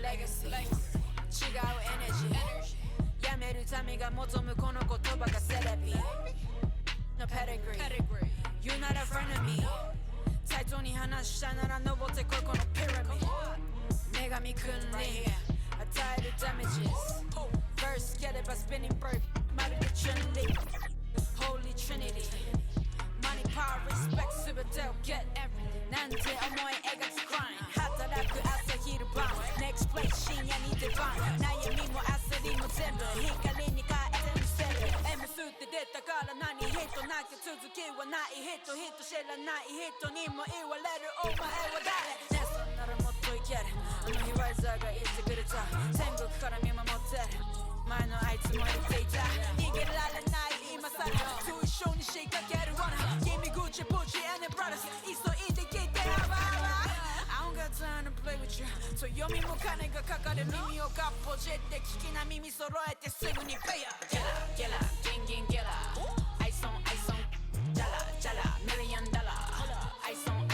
Legacy 違うエネジーやめる民が望むこの言葉がセレビ No pedigree You're not a friend of me 対等に話したなら登ってこいこのピラミッド女神君に与えるダメージ First get it by spinning bird まるでチュンリー Holy Trinity Money, power, respect 全てを get everything なんて思い描く grind 働く朝昼晩 Next place 深夜に出番悩みも焦りも全部光に変えてみせる M って出たから何人なきゃ続きはない人知らない人にも言われるお前は誰ねそんならもっといけるあの日ワイザーが言ってくれた天国から見守ってる前のあいつも言っていた逃げられない今さらと一緒に仕掛ける罠君口プチ and brothers 急いで聞いてやばいI don't got time to play with you 強みも金がかかる耳をかっぽじって聞きな耳揃えてすぐにペアゲラゲラギンギンゲラアイソンジャラジャラミリオンダラアイソン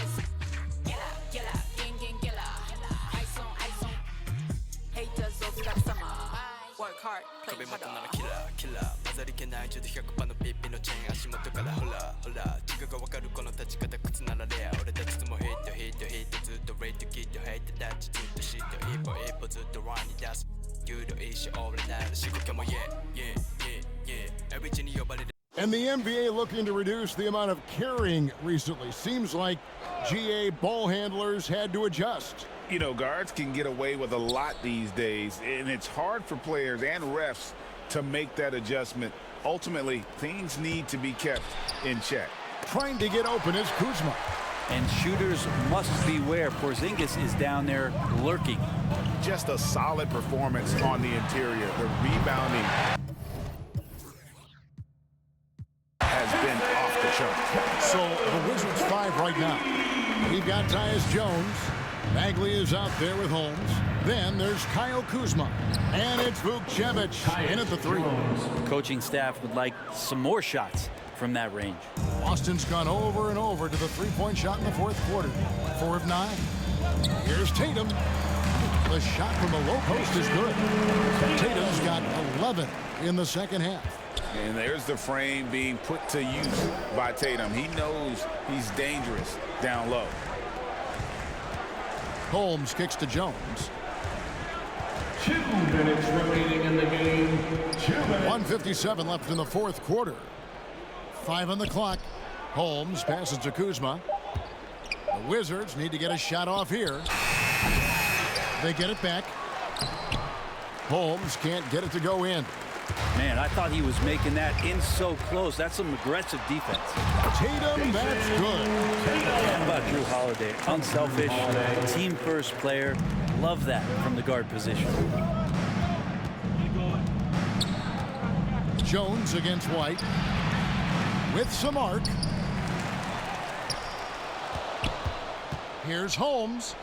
ゲラゲラギンギンゲラアイソンヘイターズお疲れ様Work hard, play harder ならキラーキラー混ざりけない中で100%のピッピのチェーン足元からホラーホラー違うが分かるこの立ち方靴ならレア俺たちともヒットヒットヒットずっとレイトキットヘイトダッチずっとシット一歩一歩ずっとランに出す有料一生俺なら仕事も Yeah yeah yeah yeah Every 地に呼ばれる And the NBA looking to reduce the amount of carrying recently. Seems like GA ball handlers had to adjust. You know, guards can get away with a lot these days, and it's hard for players and refs to make that adjustment. Ultimately, things need to be kept in check. Trying to get open is Kuzma. And shooters must beware. Porzingis is down there lurking. Just a solid performance on the interior. The rebounding has been off the chart. So the Wizards 5 right now. We've got Tyus Jones. Bagley is out there with Holmes. Then there's Kyle Kuzma. And it's Vukcevic in at the 3. The coaching staff would like some more shots from that range. Boston's gone over and over to the three-point shot in the fourth quarter. 4 of 9. Here's Tatum. The shot from the low post is good. Tatum's got 11 in the second half. And there's the frame being put to use by Tatum. He knows he's dangerous down low. Holmes kicks to Jones. 2 minutes remaining in the game. 2 minutes. 1:57 left in the fourth quarter. 5 on the clock. Holmes passes to Kuzma. The Wizards need to get a shot off here. They get it back. Holmes can't get it to go in. Man, I thought he was making that in so close. That's some aggressive defense. Tatum, that's good. How about Drew Holiday? Unselfish, team-first player. Love that from the guard position. Jones against White. With some arc. Here's Holmes.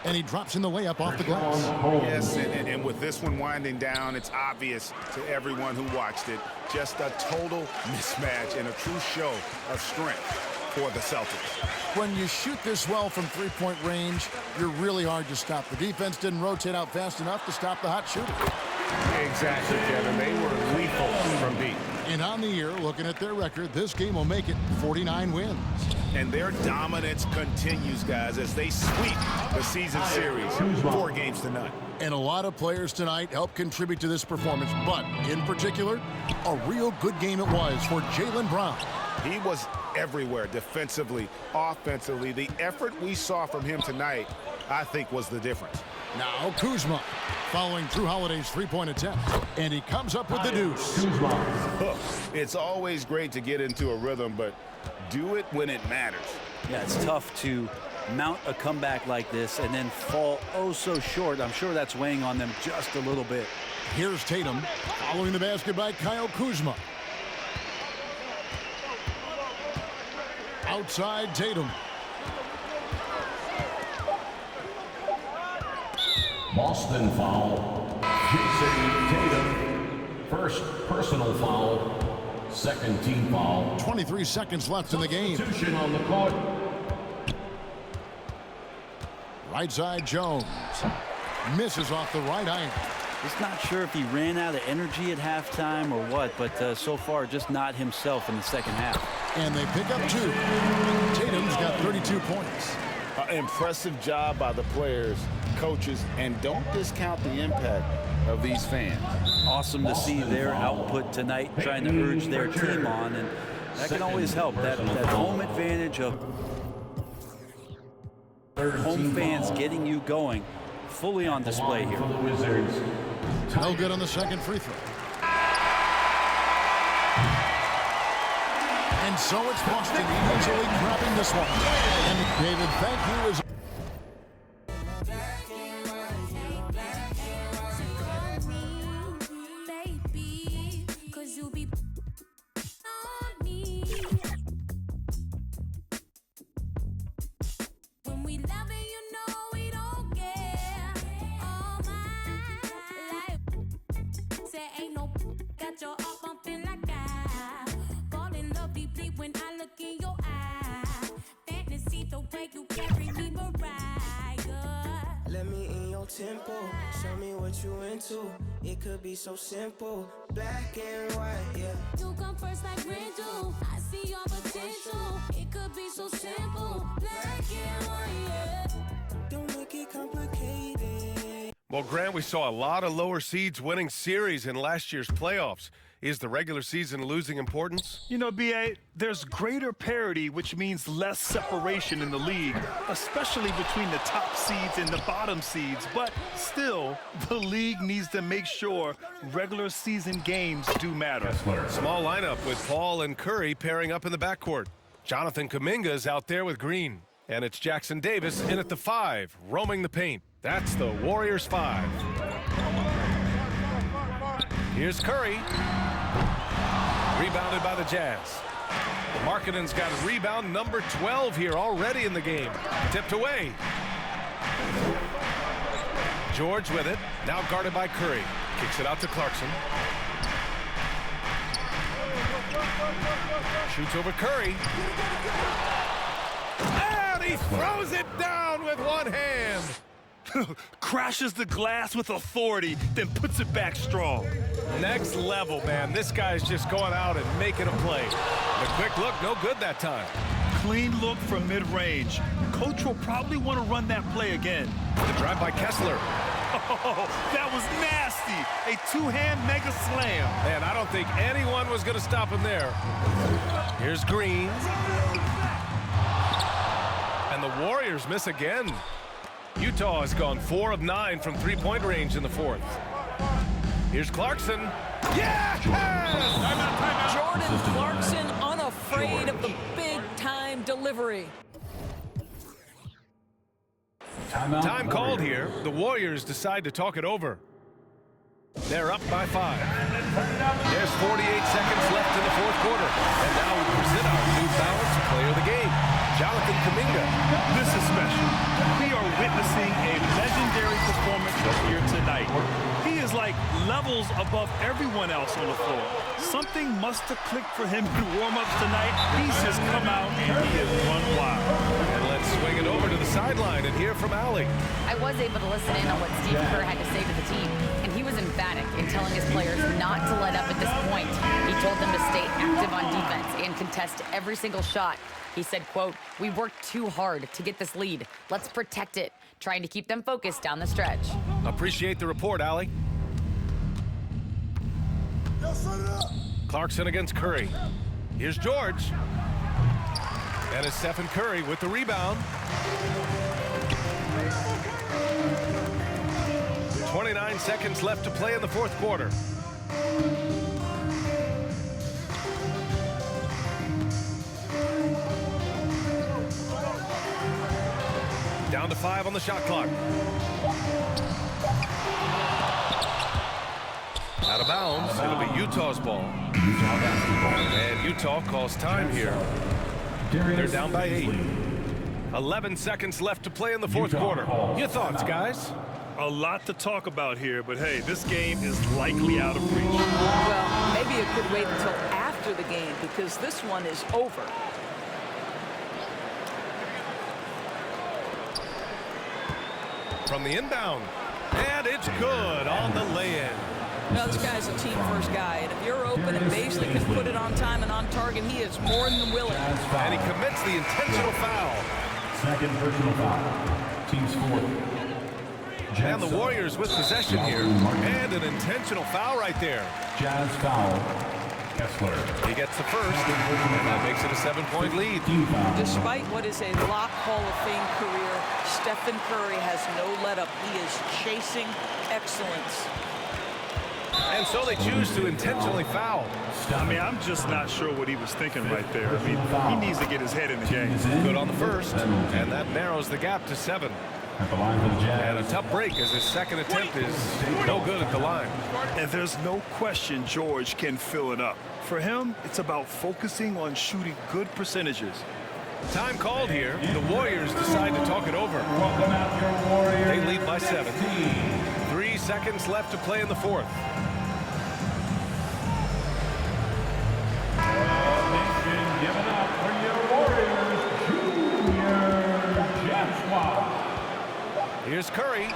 And he drops in the layup off the glass. Yes, and with this one winding down, it's obvious to everyone who watched it. Just a total mismatch and a true show of strength for the Celtics. When you shoot this well from three-point range, you're really hard to stop. The defense didn't rotate out fast enough to stop the hot shooter. Exactly, Kevin. They were lethal from deep. And on the year, looking at their record, this game will make it 49 wins. And their dominance continues, guys, as they sweep the season series 4 games to none. And a lot of players tonight helped contribute to this performance, but in particular, a real good game it was for Jaylen Brown. He was everywhere, defensively, offensively. The effort we saw from him tonight, I think, was the difference. Now Kuzma following Drew Holiday's three-point attempt, and he comes up with the deuce. It's always great to get into a rhythm, but do it when it matters. Yeah, it's tough to mount a comeback like this and then fall oh so short. I'm sure that's weighing on them just a little bit. Here's Tatum following the basket by Kyle Kuzma. Outside Tatum. Boston foul. Jason Tatum. First personal foul. Second team foul. 23 seconds left in the game. Substitution on the court. Right side Jones. Misses off the right iron. Just not sure if he ran out of energy at halftime or what, but so far just not himself in the second half. And they pick up 2. Tatum's got 32 points. Impressive job by the players, coaches, and don't discount the impact of these fans. Awesome to see their output tonight, trying to urge their team on, and that can always help. That home advantage of home fans getting you going, fully on display here. No good on the second free throw. And so it's Boston easily grabbing this one. And David, thank you. As tempo, show me what you into. It could be so simple, black and white, yeah. You come first like rain do. I see your potential. It could be so simple, black and white, yeah. Don't make it complicated. Well, Grant, we saw a lot of lower seeds winning series in last year's playoffs. Is the regular season losing importance? You know, B.A., there's greater parity, which means less separation in the league, especially between the top seeds and the bottom seeds. But still, the league needs to make sure regular season games do matter. Small lineup with Paul and Curry pairing up in the backcourt. Jonathan Kuminga's out there with Green. And it's Jackson Davis in at the 5, roaming the paint. That's the Warriors 5. Here's Curry. Rebounded by the Jazz. Markkanen's got rebound number 12 here already in the game. Tipped away. George with it. Now guarded by Curry. Kicks it out to Clarkson. Shoots over Curry. And he throws it down with one hand. Crashes the glass with authority, then puts it back strong. Next level, man. This guy's just going out and making a play. The quick look, no good that time. Clean look from mid-range. Coach will probably want to run that play again. The drive by Kessler. Oh, that was nasty. A two-hand mega slam. Man, I don't think anyone was going to stop him there. Here's Green. And the Warriors miss again. Utah has gone 4 of 9 from three-point range in the fourth. Here's Clarkson. Yeah! Jordan Clarkson unafraid of the big-time delivery. Time called here. The Warriors decide to talk it over. They're up by 5. There's 48 seconds left in the fourth quarter. And now we present our New Balance player of the game, Jonathan Kuminga. This is special. We are witnessing a legendary performance here tonight. He is like levels above everyone else on the floor. Something must have clicked for him in warm-ups tonight. He's just come out and he has run wild. And let's swing it over to the sideline and hear from Allie. I was able to listen in on what Steve Kerr had to say to the team, and he was emphatic in telling his players not to let up at this point. He told them to stay active on defense and contest every single shot. He said, quote, "We worked too hard to get this lead. Let's protect it," trying to keep them focused down the stretch. Appreciate the report, Allie. Clarkson against Curry. Here's George. And it's Stephen Curry with the rebound. 29 seconds left to play in the fourth quarter. Down to 5 on the shot clock. Out of bounds. It'll be Utah's ball. And Utah calls time here. They're down by 8. 11 seconds left to play in the fourth quarter. Your thoughts, guys? A lot to talk about here, but hey, this game is likely out of reach. Well, maybe it could wait until after the game because this one is over. From the inbound. And it's good on the lay-in. Well, this guy's a team-first guy, and if you're open and Baisley can put it on time and on target, he is more than willing. And he commits the intentional foul. Second personal foul. Team scored. And the Warriors with possession here. And an intentional foul right there. Jazz foul. Kessler. He gets the first, and that makes it a 7-point lead. Despite what is a lock Hall of Fame career, Stephen Curry has no let-up. He is chasing excellence. And so they choose to intentionally foul. I mean, I'm just not sure what he was thinking right there. I mean, he needs to get his head in the game. Good on the first, and that narrows the gap to 7. At the line for the Jazz. And a tough break as his second attempt is no good at the line. And there's no question George can fill it up. For him, it's about focusing on shooting good percentages. Time called here. The Warriors decide to talk it over. They lead by 7. 3 seconds left to play in the fourth. Give it up for your Warriors, Junior Jasper. Here's Curry.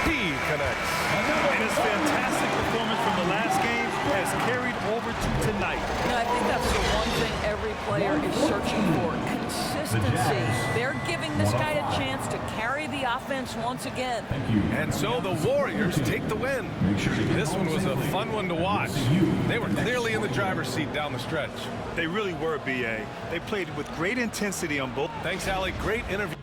He connects. And his fantastic performance from the last game has carried over to tonight. You know, I think that's the one thing every player is searching for, consistency. They're giving this guy a chance to carry the offense once again. And so the Warriors take the win. This one was a fun one to watch. They were clearly in the driver's seat down the stretch. They really were, B.A. They played with great intensity on both. Thanks, Allie. Great interview.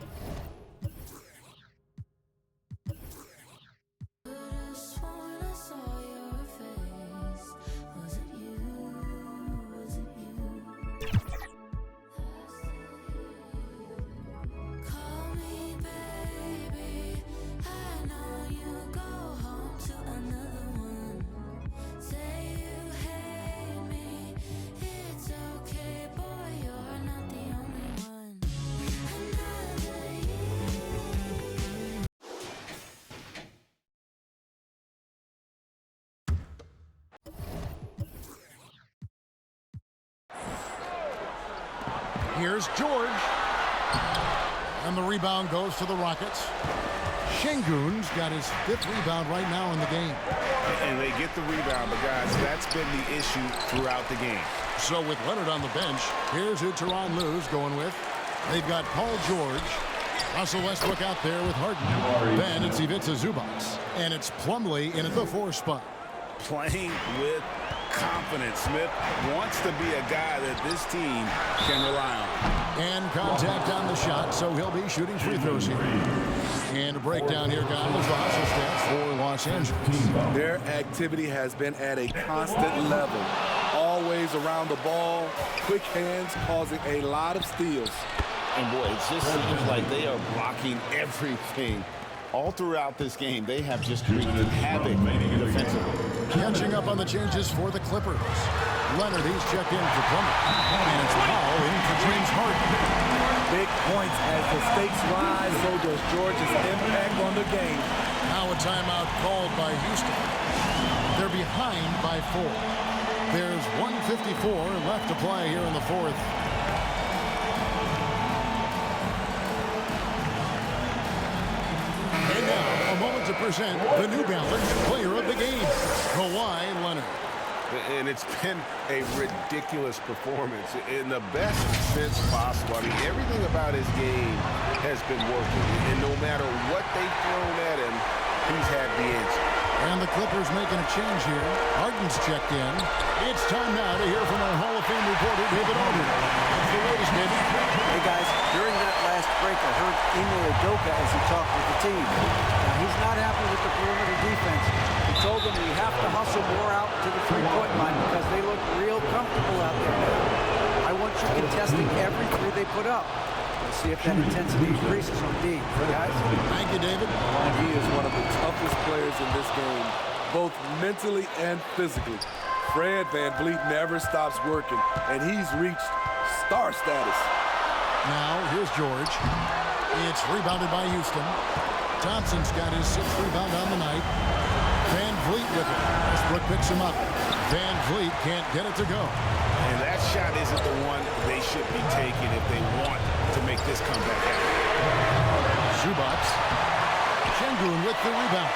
Here's George. And the rebound goes to the Rockets. Şengün's got his 5th rebound right now in the game. And they get the rebound, but guys, that's been the issue throughout the game. So with Leonard on the bench, here's who Tyronn Lue's going with. They've got Paul George, Russell Westbrook out there with Harden. Then it's Ivica Zubac. And it's Plumlee in at the 4 spot. Playing with confidence. Smith wants to be a guy that this team can rely on. And contact on the shot, so he'll be shooting free throws here. And a breakdown here, guys. The Hustle stats for Los Angeles. Their activity has been at a constant level. Always around the ball, quick hands causing a lot of steals. And boy, it just seems like they are blocking everything. All throughout this game, they have just wreaked havoc defensively. Catching up on the changes for the Clippers. Leonard, he's checked in for Plumlee. And it's Powell in for James Harden. Big points as the stakes rise, so does George's impact on the game. Now a timeout called by Houston. They're behind by 4. There's 1:54 left to play here in the fourth. And now, a moment to present the New Balance Player of the Game, Kawhi Leonard. And it's been a ridiculous performance in the best sense possible. I mean, everything about his game has been working. And no matter what they've thrown at him, he's had the answer. And the Clippers making a change here. Harden's checked in. It's time now to hear from our Hall of Fame reporter, David Aldridge. What's the latest, David? Hey, guys, during that last break, I heard Ime Udoka as he talked with the team. Now, he's not happy with the perimeter defense. He told them we have to hustle more out to the three-point line because they look real comfortable out there now. I want you contesting every three they put up. Let's see if that intensity increases on D. Guys? Thank you, David. He is one of the toughest players in this game, both mentally and physically. Fred VanVleet never stops working, and he's reached star status. Now, here's George. It's rebounded by Houston. Thompson's got his 6th rebound on the night. Van Vliet with it. Westbrook picks him up. Van Vliet can't get it to go. And that shot isn't the one they should be taking if they want to make this comeback happen. Zubac. Şengün with the rebound.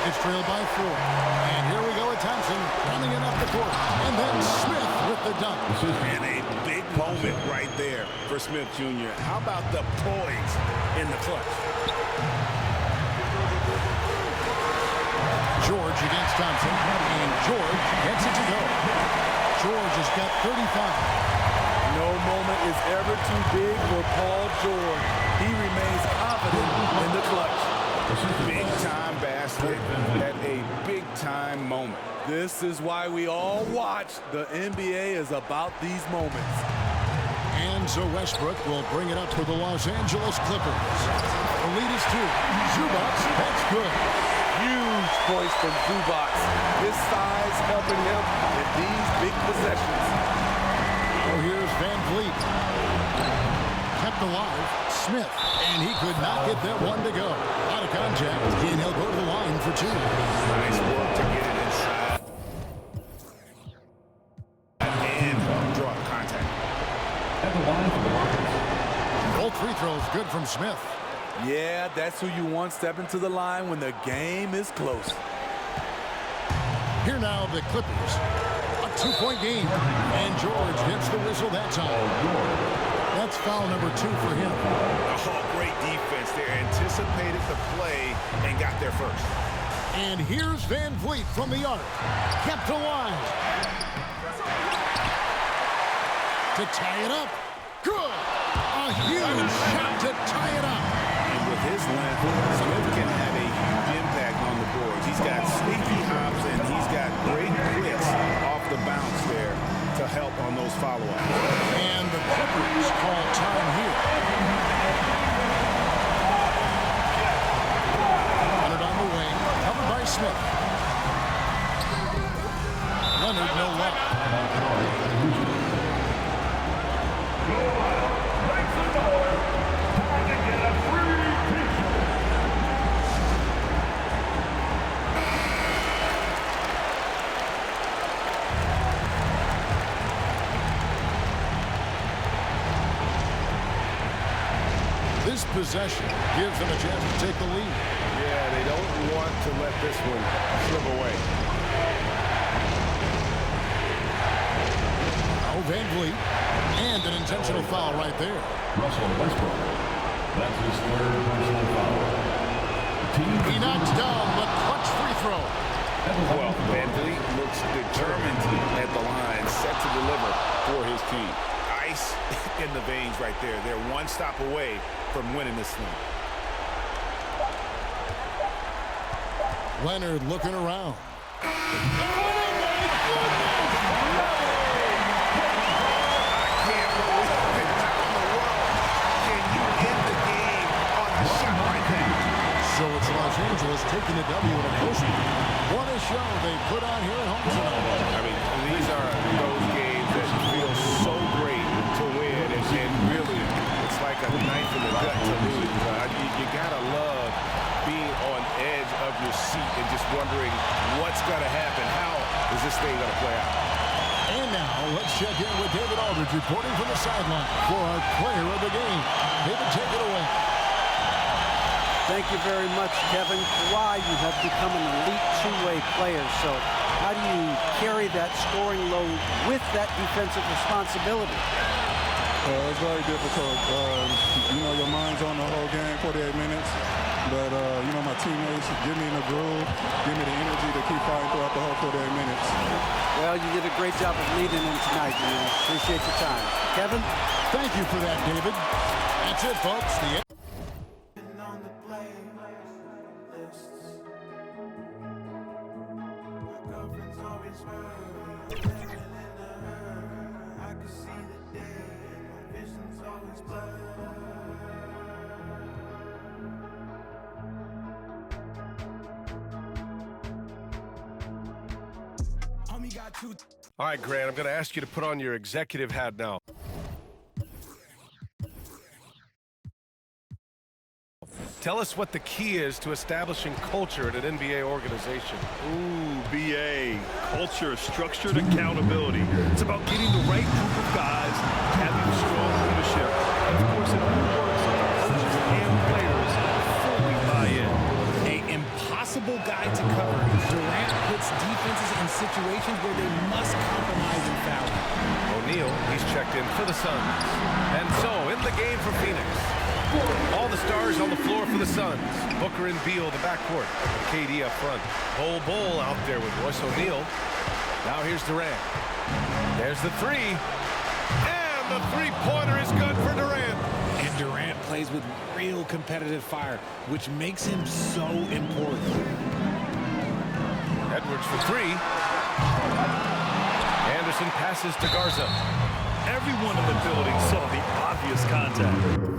It's trailed by 4. And here we go with Thompson running it up the court. And then Smith with the dunk. And a big moment right there for Smith Jr. How about the poise in the clutch? George against Thompson. And George gets it to go. George has got 35. No moment is ever too big for Paul George. He remains confident in the clutch. Big-time basket at a big-time moment. This is why we all watch. The NBA is about these moments. And so Westbrook will bring it up to the Los Angeles Clippers. The lead is 2. Zubac, that's good. Huge points from Zubac. His size helping him in these big possessions. Oh, here's Van Vliet. Kept alive, Smith. And he could not get that one to go. Out of contact, and he'll go to the line for 2. Nice work to get it inside. And draw contact. At the line for the Rockets. Both free throws good from Smith. Yeah, that's who you want stepping to the line when the game is close. Here now, the Clippers. A 2-point game. And George gets the whistle that time. That's foul number 2 for him. Oh, great defense there. Anticipated the play and got there first. And here's Van Vliet from the arc. Kept alive. To tie it up. Good. A huge shot to tie it up. And with his length, Smith can have a huge impact on the boards. He's got sneaky hops and he's got great clicks off the bounce there to help on those follow-ups. And the Clippers call time here. Leonard on the wing, covered by Smith. Leonard no luck. This possession gives them a chance to take the lead. Yeah, they don't want to let this one slip away. Now Van Vliet, and an intentional foul right there. Russell Westbrook. That's his 3rd personal foul. He knocks down the clutch free throw. Well, Van Vliet looks determined at the line, set to deliver for his team. Ice in the veins right there. They're one stop away from winning this thing. Leonard looking around. So it's Los Angeles taking the W in a close one. What a show they put on here at home tonight. I mean, these are those games that feel so great to win, and really, it's like a knife in the gut to lose. You gotta love being on edge of your seat and just wondering what's gonna happen. How is this thing gonna play out? And now let's check in with David Aldridge reporting from the sideline for our player of the game. David, take it away. Thank you very much, Kevin. Kawhi, you have become an elite two-way player. So how do you carry that scoring load with that defensive responsibility? It's very difficult. Your mind's on the whole game, 48 minutes. But, my teammates get me in the groove, give me the energy to keep fighting throughout the whole 48 minutes. Well, you did a great job of leading them tonight, man. Appreciate your time. Kevin? Thank you for that, David. That's it, folks. The All right, Grant, I'm going to ask you to put on your executive hat now. Tell us what the key is to establishing culture at an NBA organization. Ooh, BA. Culture, structured accountability. It's about getting the right group of guys, having strong leadership. And of course, it only works if the coaches and players fully buy in. An impossible guy to cover. Durant puts defenses in situations where they must compromise and foul. O'Neal, he's checked in for the Suns. And so, in the game for Phoenix. All the stars on the floor for the Suns. Booker and Beal, the backcourt. KD up front. Bull out there with Royce O'Neal. Now here's Durant. There's the three. And the three-pointer is good for Durant. And Durant plays with real competitive fire, which makes him so important. Edwards for three. Anderson passes to Garza. Everyone in the building saw the obvious contact.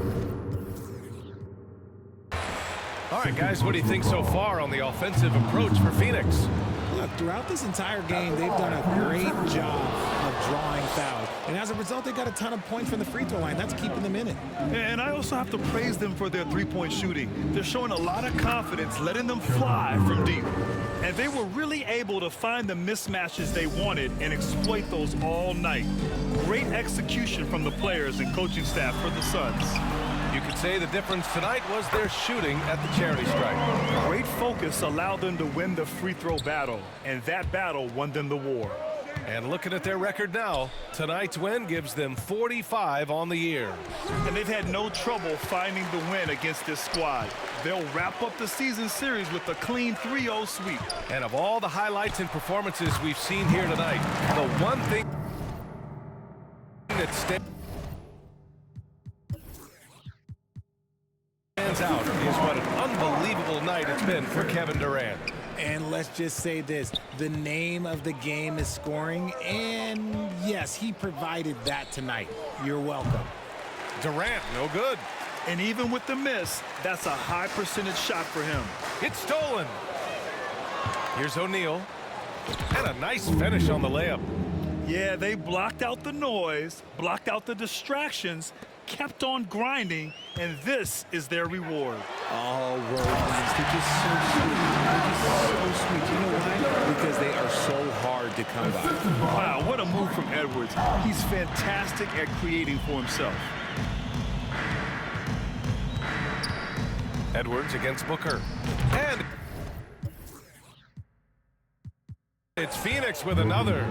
All right, guys, what do you think so far on the offensive approach for Phoenix? Look, throughout this entire game, they've done a great job of drawing fouls. And as a result, they got a ton of points from the free throw line. That's keeping them in it. And I also have to praise them for their three-point shooting. They're showing a lot of confidence, letting them fly from deep. And they were really able to find the mismatches they wanted and exploit those all night. Great execution from the players and coaching staff for the Suns. You could say the difference tonight was their shooting at the charity stripe. Great focus allowed them to win the free throw battle, and that battle won them the war. And looking at their record now, tonight's win gives them 45 on the year. And they've had no trouble finding the win against this squad. They'll wrap up the season series with a clean 3-0 sweep. And of all the highlights and performances we've seen here tonight, the one thing that stands out is what an unbelievable night it's been for Kevin Durant. And let's just say this, the name of the game is scoring, and yes, he provided that tonight. You're welcome. Durant, no good. And even with the miss, that's a high percentage shot for him. It's stolen. Here's O'Neal. And a nice finish on the layup. Yeah, they blocked out the noise, blocked out the distractions, kept on grinding, and this is their reward. All road lines, they're just so sweet. They're just so sweet. You know why? Because they are so hard to come by. Wow, what a move from Edwards. He's fantastic at creating for himself. Edwards against Booker. And it's Phoenix with another.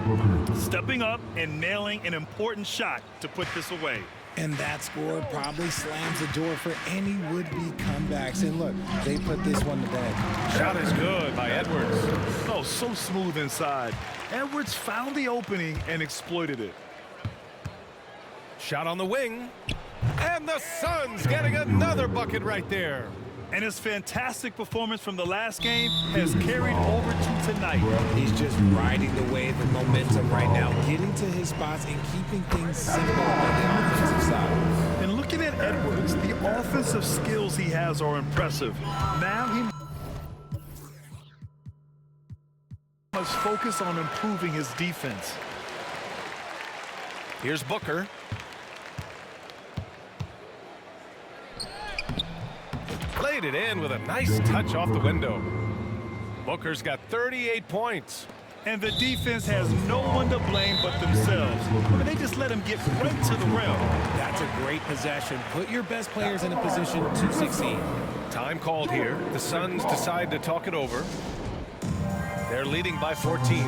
Stepping up and nailing an important shot to put this away. And that score probably slams the door for any would-be comebacks. And look, they put this one to bed. Shot is good by Edwards. Oh, so smooth inside. Edwards found the opening and exploited it. Shot on the wing. And the Suns getting another bucket right there. And his fantastic performance from the last game has carried over to tonight. He's just riding the wave of momentum right now, getting to his spots and keeping things simple on the offensive side. And looking at Edwards, the offensive skills he has are impressive. Now he must focus on improving his defense. Here's Booker. Laid it in with a nice touch off the window. Booker's got 38 points. And the defense has no one to blame but themselves. I mean, they just let him get right to the rim. That's a great possession. Put your best players in a position to succeed. Time called here. The Suns decide to talk it over. They're leading by 14.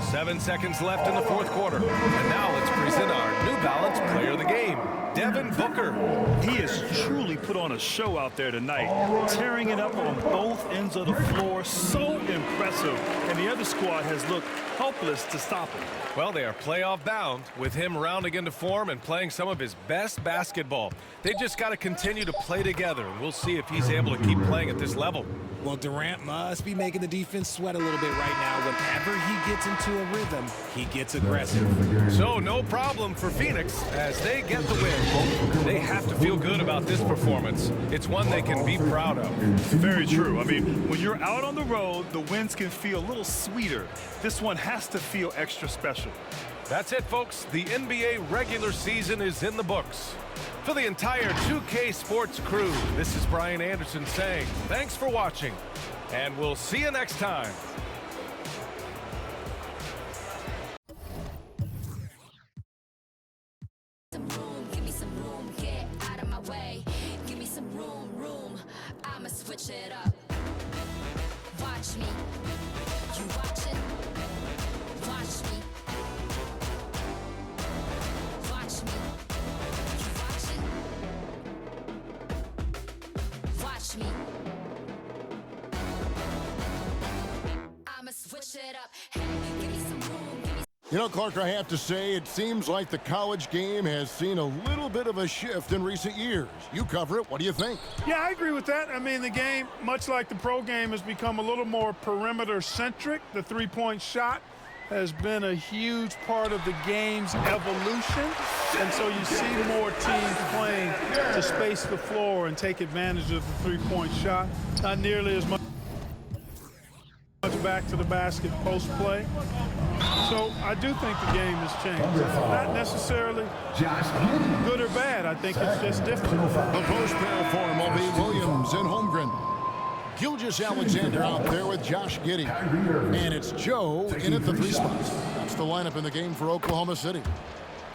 7 seconds left in the fourth quarter. And now let's present our New Balance player of the game, Devin Booker. He has truly put on a show out there tonight, tearing it up on both ends of the floor. So impressive. And the other squad has looked helpless to stop him. Well, they are playoff bound with him rounding into form and playing some of his best basketball. They just got to continue to play together, and we'll see if he's able to keep playing at this level. Well, Durant must be making the defense sweat a little bit right now. Whenever he gets into a rhythm, he gets aggressive. So no problem for Phoenix as they get the win. They have to feel good about this performance. It's one they can be proud of. Very true. I mean, when you're out on the road, the wins can feel a little sweeter. This one has to feel extra special. That's it, folks. The NBA regular season is in the books. For the entire 2K Sports crew, this is Brian Anderson saying thanks for watching, and we'll see you next time. Give me some room, get out of my way. Give me some room, I'ma switch it up. Watch me, you watching? Watch me. Watch me, you watching? Watch me. I'ma switch it up. Hey, give me some room, give me. You know, Clark, I have to say, it seems like the college game has seen a little bit of a shift in recent years. You cover it. What do you think? Yeah, I agree with that. I mean, the game, much like the pro game, has become a little more perimeter-centric. The three-point shot has been a huge part of the game's evolution. And so you see more teams playing to space the floor and take advantage of the three-point shot. Not nearly as much back to the basket post play. So I do think the game has changed. Not necessarily good or bad. I think it's just different. The post pair form will be Williams and Holmgren. Gilgeous-Alexander out there with Josh Giddey. And it's Joe in at the 3 spots. That's the lineup in the game for Oklahoma City.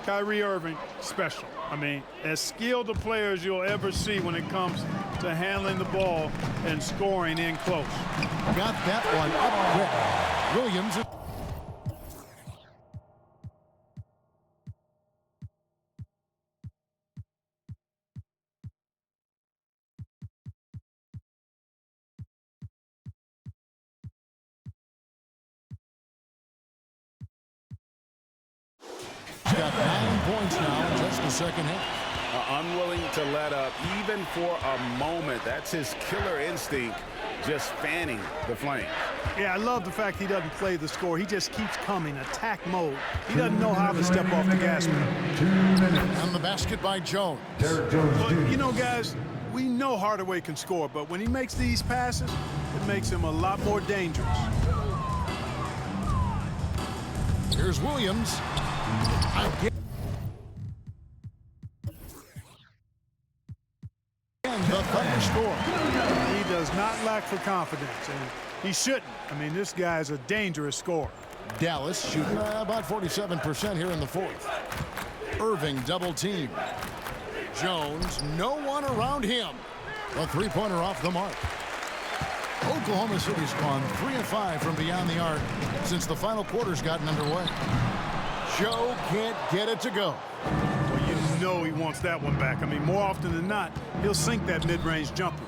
Kyrie Irving, special. I mean, as skilled a player as you'll ever see when it comes to handling the ball and scoring in close. Got that one up quick. Williams. Got 9 points now in just the second half. Unwilling to let up even for a moment. That's his killer instinct, just fanning the flame. Yeah, I love the fact he doesn't play the score. He just keeps coming, attack mode. He doesn't know how to step off the gas pedal. On the basket by Jones. Well, you know, guys, we know Hardaway can score, but when he makes these passes, it makes him a lot more dangerous. Here's Williams. And the Thunder score. He does not lack for confidence, and he shouldn't. I mean, this guy is a dangerous scorer. Dallas shooting about 47% here in the fourth. Irving double team. Jones, no one around him. A three-pointer off the mark. Oklahoma City's gone 3 of 5 from beyond the arc since the final quarter's gotten underway. Joe can't get it to go. Well, you know he wants that one back. I mean, more often than not, he'll sink that mid-range jumper.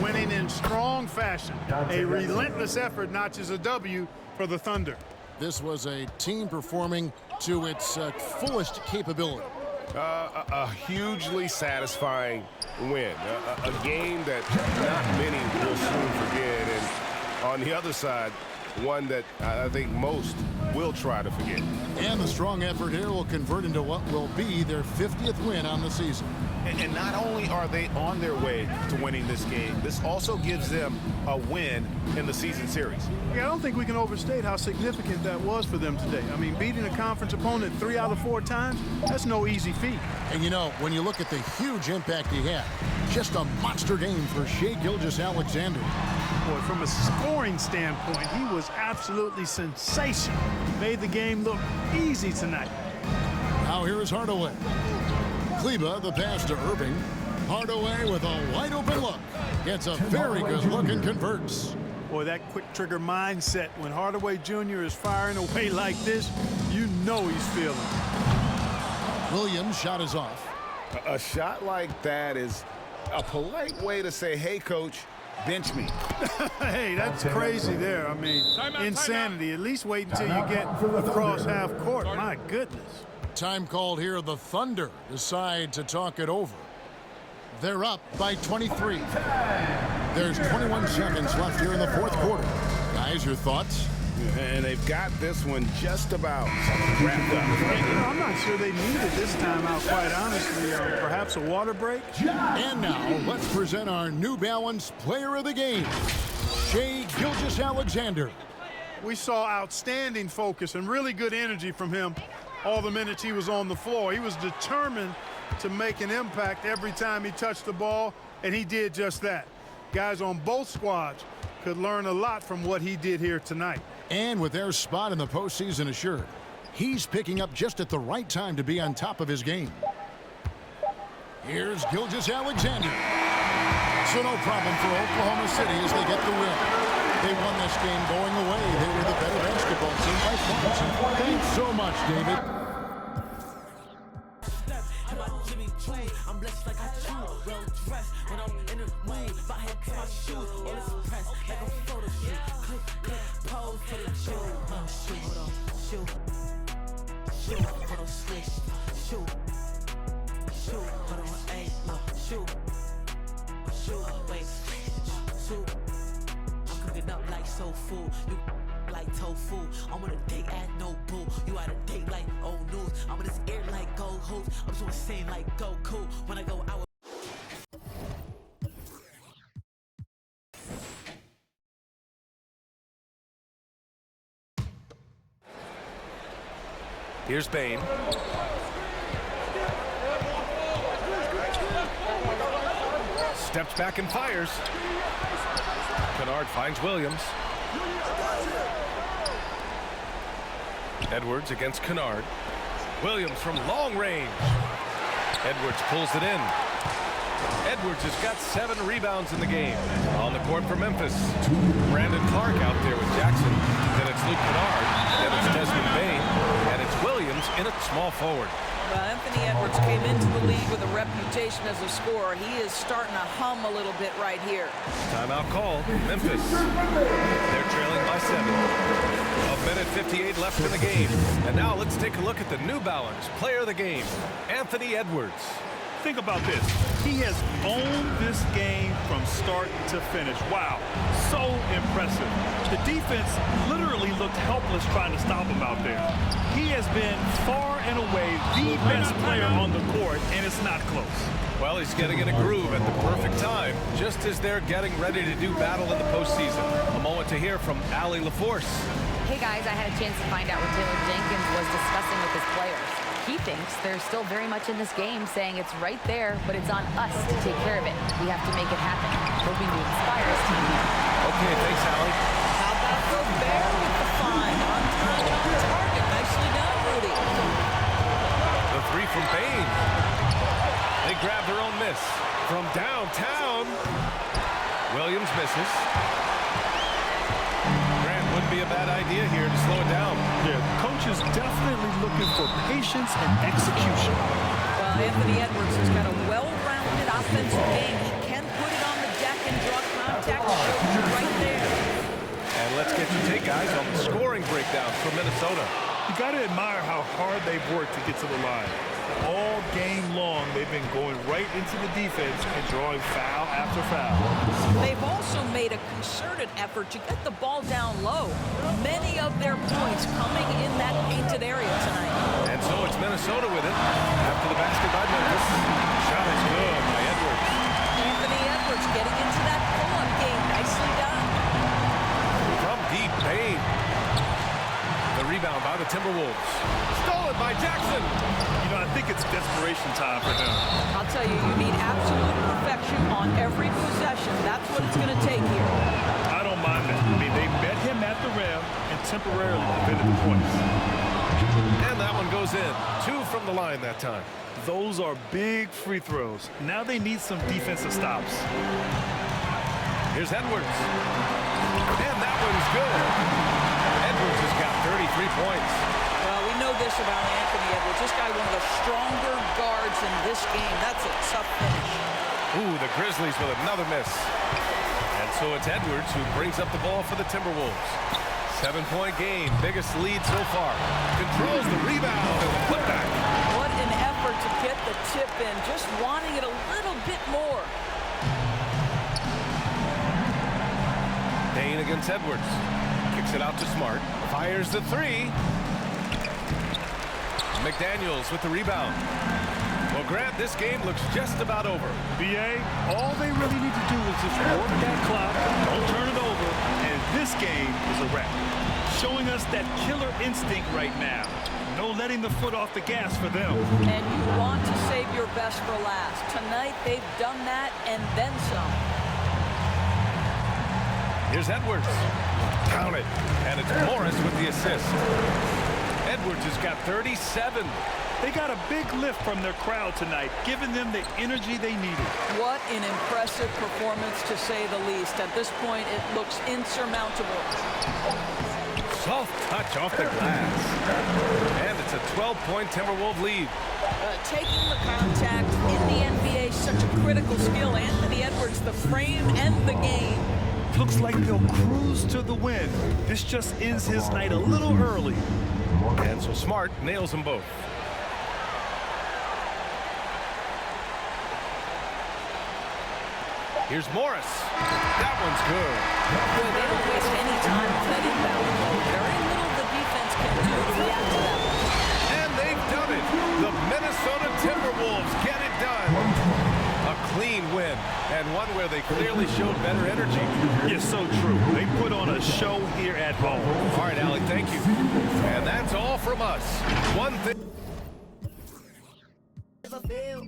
Winning in strong fashion. A relentless effort notches a W for the Thunder. This was a team performing to its fullest capability. A hugely satisfying win. A game that not many will soon forget. And on the other side, one that I think most will try to forget. And the strong effort here will convert into what will be their 50th win on the season. And not only are they on their way to winning this game, this also gives them a win in the season series. Yeah, I don't think we can overstate how significant that was for them today. I mean, beating a conference opponent 3 out of 4 times, that's no easy feat. And you know, when you look at the huge impact he had, just a monster game for Shai Gilgeous-Alexander. Boy, from a scoring standpoint, he was absolutely sensational. Made the game look easy tonight. Now here is Hardaway. Kleba, the pass to Irving. Hardaway with a wide open look. Gets a very good look and converts. Boy, that quick trigger mindset, when Hardaway Jr. is firing away like this, you know he's feeling it. Williams' shot is off. A shot like that is a polite way to say, hey, coach, bench me. Hey, that's crazy there. I mean, insanity. At least wait until you get across half court. My goodness. Time called here. The Thunder decide to talk it over. They're up by 23. There's 21 seconds left here in the fourth quarter. Guys, your thoughts? And they've got this one just about wrapped up. I'm not sure they needed this timeout, quite honestly. Perhaps a water break? And now, let's present our New Balance Player of the Game, Shai Gilgeous-Alexander. We saw outstanding focus and really good energy from him all the minutes he was on the floor. He was determined to make an impact every time he touched the ball, and he did just that. Guys on both squads could learn a lot from what he did here tonight. And with their spot in the postseason assured, he's picking up just at the right time to be on top of his game. Here's Gilgeous-Alexander. So no problem for Oklahoma City as they get the win. They won this game going away. They were the better basketball team by far. Thanks so much, David. I'm blessed like I chew, well dressed when I'm in the mood. If I had my shoes, all this press like a photo shoot. Click, click, pose for the shoe. Shoot, hold on, shoot, hold on, switch, shoot, hold on, hey, shoot, wait, shoot. I'm cooking up like soul food. You like tofu. I'm on a date at no boo. You at a date like old news. I'm in this air like gold hoops. I'm so insane like Goku. When I go out. Here's Bane. Steps back and fires. Kennard finds Williams. Edwards against Kennard. Williams from long range. Edwards pulls it in. Edwards has got 7 rebounds in the game. On the court for Memphis. Brandon Clark out there with Jackson. Then it's Luke Kennard. Then it's Desmond Bane. And it's Williams in at small forward. Well, Anthony Edwards came into the league with a reputation as a scorer. He is starting to hum a little bit right here. Timeout call. Memphis. They're trailing by 7. A minute 58 left in the game. And now let's take a look at the New Balance player of the game, Anthony Edwards. Think about this. He has owned this game from start to finish. Wow, so impressive. The defense literally looked helpless trying to stop him out there. He has been far and away the best player on the court, and it's not close. Well, he's getting in a groove at the perfect time, just as they're getting ready to do battle in the postseason. A moment to hear from Allie LaForce. Hey guys, I had a chance to find out what Taylor Jenkins was discussing with his players. He thinks they're still very much in this game, saying it's right there, but it's on us to take care of it. We have to make it happen. Hoping to inspire his team here. Okay, thanks, Allie. How about Gobert with the find? On time, on target. Nicely done, Rudy. The 3 from Bane. They grab their own miss. From downtown, Williams misses. Wouldn't be a bad idea here to slow it down. Yeah, the coach is definitely looking for patience and execution. Well, Anthony Edwards has got a well-rounded offensive game. He can put it on the deck and draw contact right there. And let's get your take, guys, on the scoring breakdown for Minnesota. You got to admire how hard they've worked to get to the line. All game long, they've been going right into the defense and drawing foul after foul. They've also made a concerted effort to get the ball down low. Many of their points coming in that painted area tonight. And so it's Minnesota with it. After the basket by Memphis. Shot is good by Edwards. Anthony Edwards getting into that pull-up game. Nicely done. From deep, Bane. The rebound by the Timberwolves. Stolen by Jackson. You know, I think it's desperation time for him. I'll tell you, you need absolute perfection on every possession. That's what it's going to take here. I don't mind that. I mean, they met him at the rim and temporarily prevented the points. And that one goes in. 2 from the line that time. Those are big free throws. Now they need some defensive stops. Here's Edwards. And that one's good. Edwards has got 33 points. Well, we know this about Anthony Edwards. This guy, one of the stronger guards in this game. That's a tough finish. Ooh, the Grizzlies with another miss. And so it's Edwards who brings up the ball for the Timberwolves. 7-point game, biggest lead so far. Controls the rebound and the putback. What an effort to get the tip in, just wanting it a little bit more. Bane against Edwards. Kicks it out to Smart. Fires the 3. McDaniels with the rebound. Well, Grant, this game looks just about over. B.A., all they really need to do is just work that clock, don't turn it over, and this game is a wrap. showing us that killer instinct right now. No letting the foot off the gas for them. And you want to save your best for last. Tonight, they've done that and then some. Here's Edwards. Count it. And it's Morris with the assist. Edwards has got 37. They got a big lift from their crowd tonight, giving them the energy they needed. What an impressive performance, to say the least. At this point, it looks insurmountable. Soft touch off the glass. And it's a 12-point Timberwolves lead. Taking the contact in the NBA is such a critical skill. Anthony Edwards, the frame and the game. Looks like they'll cruise to the win. This just ends his night a little early. And so Smart nails them both. Here's Morris. That one's good. Boy, they don't waste any time on that inbound. Very little the defense can do to react to that one. And they've done it. The Minnesota Timberwolves get it done. A clean win, and one where they clearly showed better energy. Yes, so true. They put on a show here at home. All right, Alec, thank you. And that's all from us. One thing.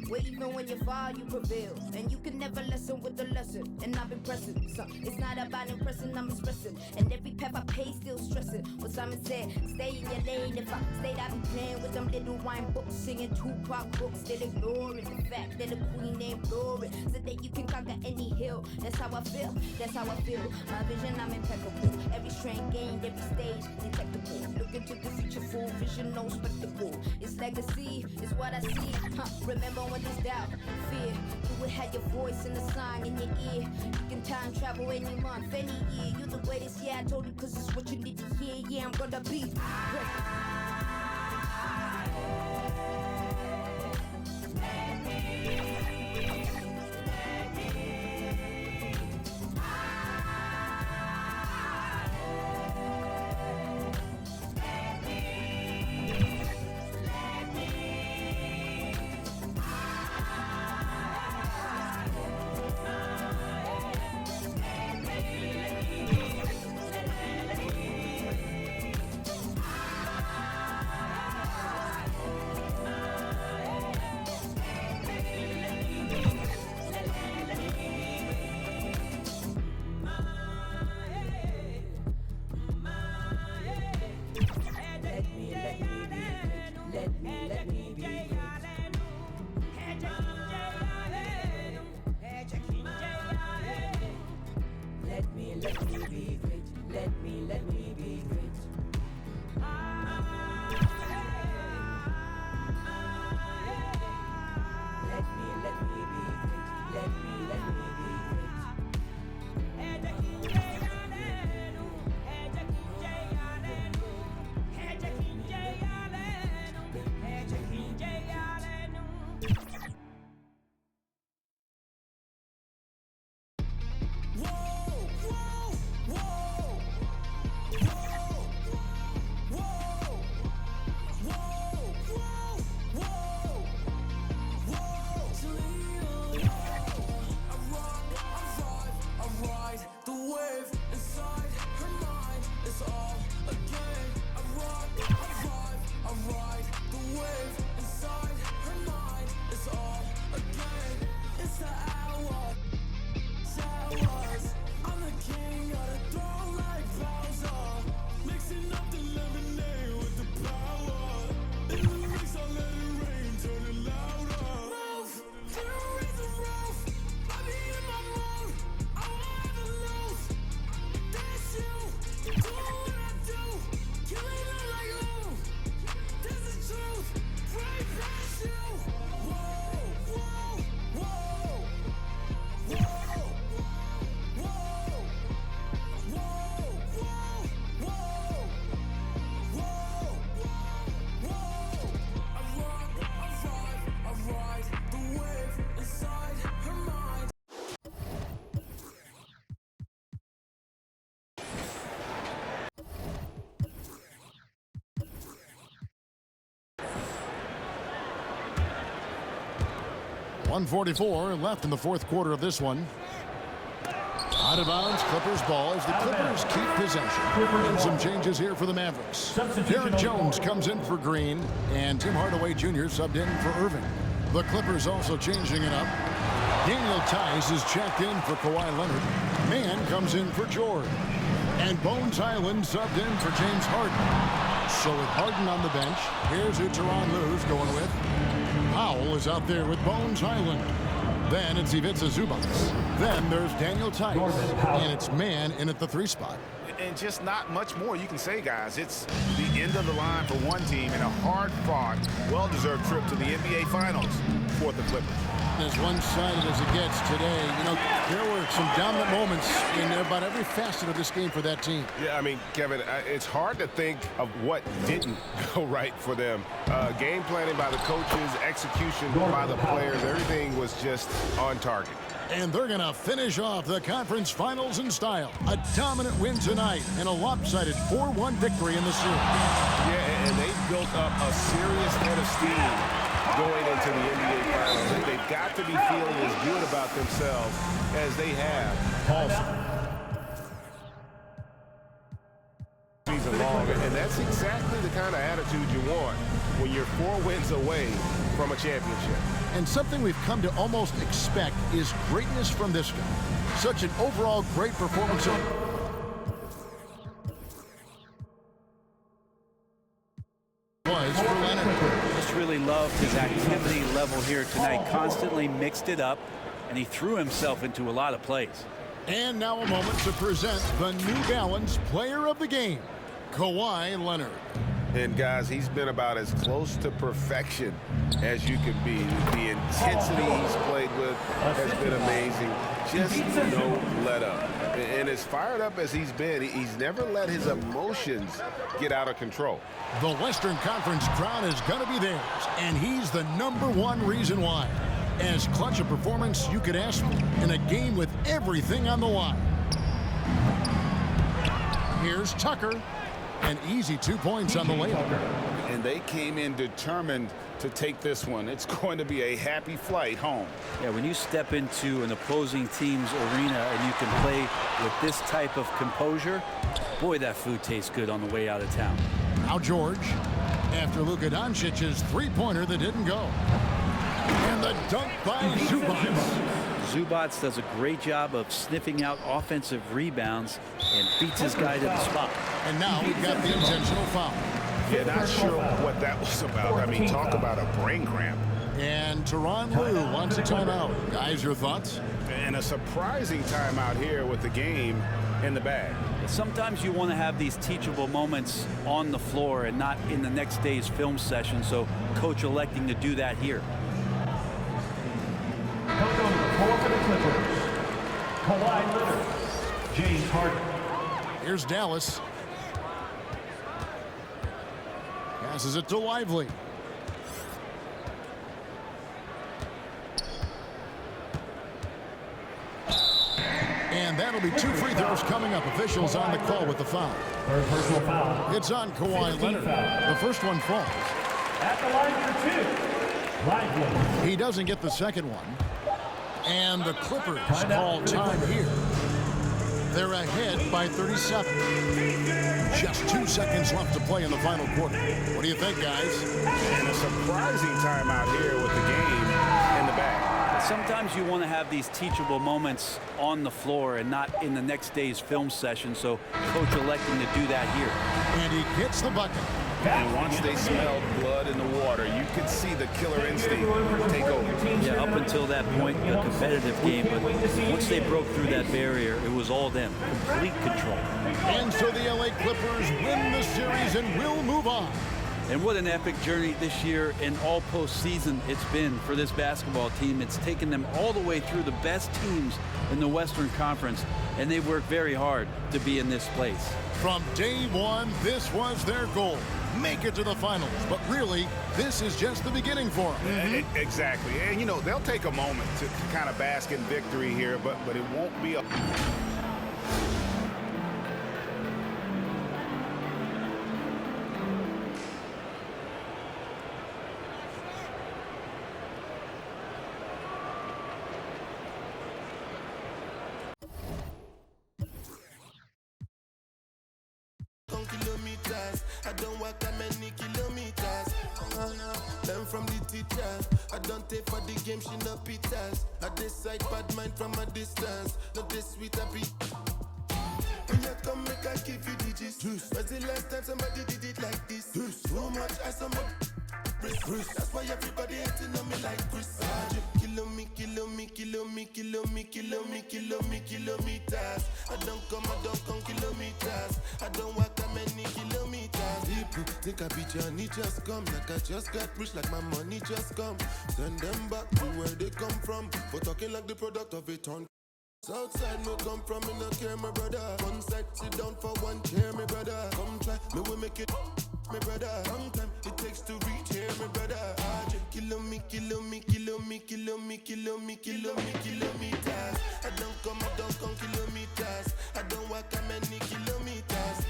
Where even when you fall, you prevail. And you can never lessen with the lesson. And I've been pressing. So it's not about impressing, I'm expressing. And every path I pay, still stressing. What Simon said, stay in your lane. If I stayed, I'd be playing with them little wine books, singing Tupac books, still ignoring the fact that the queen named Glory. So that you can conquer any hill. That's how I feel, that's how I feel. My vision, I'm impeccable. Every strength gained, every stage detectable. Looking to the future, full vision, no spectacle. It's legacy, it's what I see. Remember when there's doubt, fear, you would have your voice in the song in your ear. You can time travel any month, any year. You're the greatest, yeah, I told you, cause it's what you need to hear. Yeah, I'm gonna be great. .144 left in the fourth quarter of this one. Out of bounds, Clippers ball as the Clippers keep possession. And some changes here for the Mavericks. Derek Jones comes in for Green, and Tim Hardaway Jr. subbed in for Irving. The Clippers also changing it up. Daniel Tice is checked in for Kawhi Leonard. Mann comes in for George. And Bones Highland subbed in for James Harden. So with Harden on the bench, here's who Tyronn Lue's going with. Powell is out there with Bones Highland. Then it's Ivica Zubac. Then there's Daniel Tice. And it's Mann in at the 3 spot. And just not much more you can say, guys. It's the end of the line for one team in a hard-fought, well-deserved trip to the NBA Finals for the Clippers. As one-sided as it gets today, you know, there were some dominant moments in about every facet of this game for that team. Yeah, I mean, Kevin, it's hard to think of what didn't go right for them. Game planning by the coaches, execution by the players, everything was just on target. And they're going to finish off the conference finals in style. A dominant win tonight and a lopsided 4-1 victory in the series. Yeah, and they've built up a serious head of steam going into the NBA Finals. And they've got to be feeling as good about themselves as they have all season long. And that's exactly the kind of attitude you want when you're 4 wins away from a championship. And something we've come to almost expect is greatness from this guy. Such an overall great performance. Was for Leonard. Just really loved his activity level here tonight. Constantly mixed it up, and he threw himself into a lot of plays. And now a moment to present the New Balance Player of the Game, Kawhi Leonard. And guys, he's been about as close to perfection as you can be. The intensity he's played with has been amazing. Just no let up. And as fired up as he's been, he's never let his emotions get out of control. The Western Conference crown is going to be theirs, and he's the #1 reason why. As clutch a performance you could ask for in a game with everything on the line. Here's Tucker. An easy 2 points on the layup. And they came in determined to take this one. It's going to be a happy flight home. Yeah, when you step into an opposing team's arena and you can play with this type of composure, boy, that food tastes good on the way out of town. Now George, after Luka Doncic's 3-pointer that didn't go. And the dunk by Zubac. Zubac does a great job of sniffing out offensive rebounds and beats his guy to the spot. And now we've got the intentional foul. Yeah, not sure what that was about. I mean, talk about a brain cramp. And Tyronn Lue wants a timeout. Guys, your thoughts? And a surprising timeout here with the game in the bag. Sometimes you want to have these teachable moments on the floor and not in the next day's film session, so coach electing to do that here. For the Clippers, Kawhi Leonard, James Harden. Here's Dallas. Passes it to Lively. And that'll be 2 free throws coming up. Officials on the call with the foul. Third personal foul. It's on Kawhi Leonard. The first one falls. At the line for 2, Lively. He doesn't get the second one. And the Clippers call time here. They're ahead by 37. Just 2 seconds left to play in the final quarter. What do you think, guys? And a surprising timeout here with the game in the bag. Sometimes you want to have these teachable moments on the floor and not in the next day's film session, so coach electing to do that here. And he gets the bucket. And once they smelled blood in the water, you could see the killer instinct take over. Yeah, up until that point, a competitive game, but once they broke through that barrier, it was all them. Complete control. And so the LA Clippers win the series and will move on. And what an epic journey this year and all postseason it's been for this basketball team. It's taken them all the way through the best teams in the Western Conference, and they worked very hard to be in this place. From day one, this was their goal. Make it to the finals. But really, this is just the beginning for them. Exactly. And, you know, they'll take a moment to kind of bask in victory here, but it won't be a... meters. I don't walk that many kilometers. Learn from the teacher. I don't take for the game, she no pitas. I decide bad mind from a distance. Not this sweet, I be. When you come, make I give you digits. When's the last time somebody did it like this? Too much ice on my wrist. That's why everybody hating on me like Chris. Kilometers. I don't come kilometers. I don't walk that many kilometers. People think I be Johnny, just come. Like I just got rich, like my money just come. Send them back to where they come from. For talking like the product of a ton. Southside no come from, me no care, my brother. One side, sit down for one chair, my brother. Come try, me will make it, my brother. Long time it takes to reach here, my brother. Kilometers. I don't come kilometers. I don't walk that many kilometers.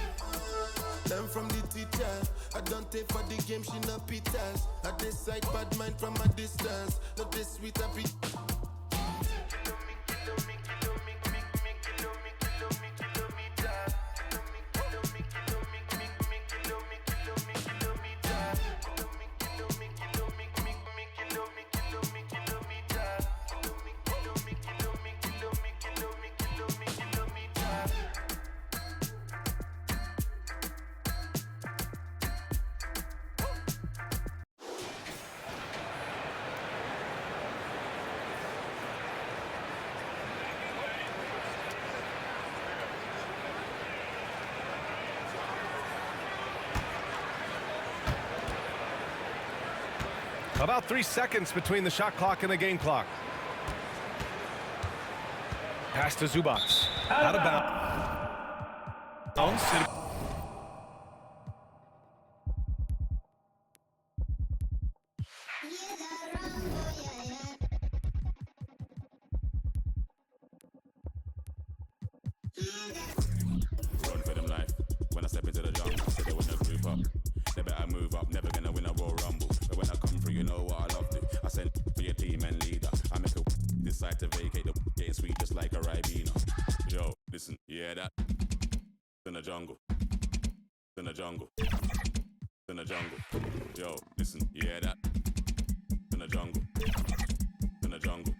Learn from the teacher. I don't take for the game, she no pitas. I decide bad mind from a distance. Not this sweet, I be. About 3 seconds between the shot clock and the game clock. Pass to Zubac. Out of bounds. Run for them life. When I step into the jungle, I said they wanna group up. They better move up, never gonna win a Royal Rumble. But when I come through, you know what I love to. I send for your team and leader. I make a decide to vacate the getting sweet just like a Ribena. Yo, listen, you hear that? In the jungle. In the jungle. In the jungle. Yo, listen, you hear that? In the jungle. In the jungle.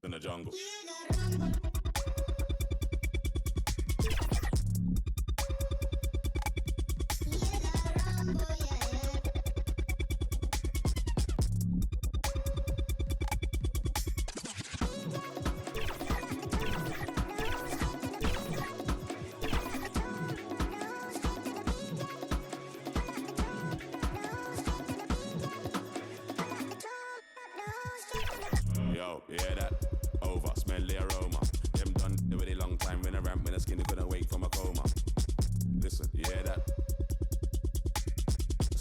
In the jungle. Yo, you hear that? Over, smell the aroma. Them done with a long time when I ramp when the skinny couldn't wake from a coma. Listen, you hear that?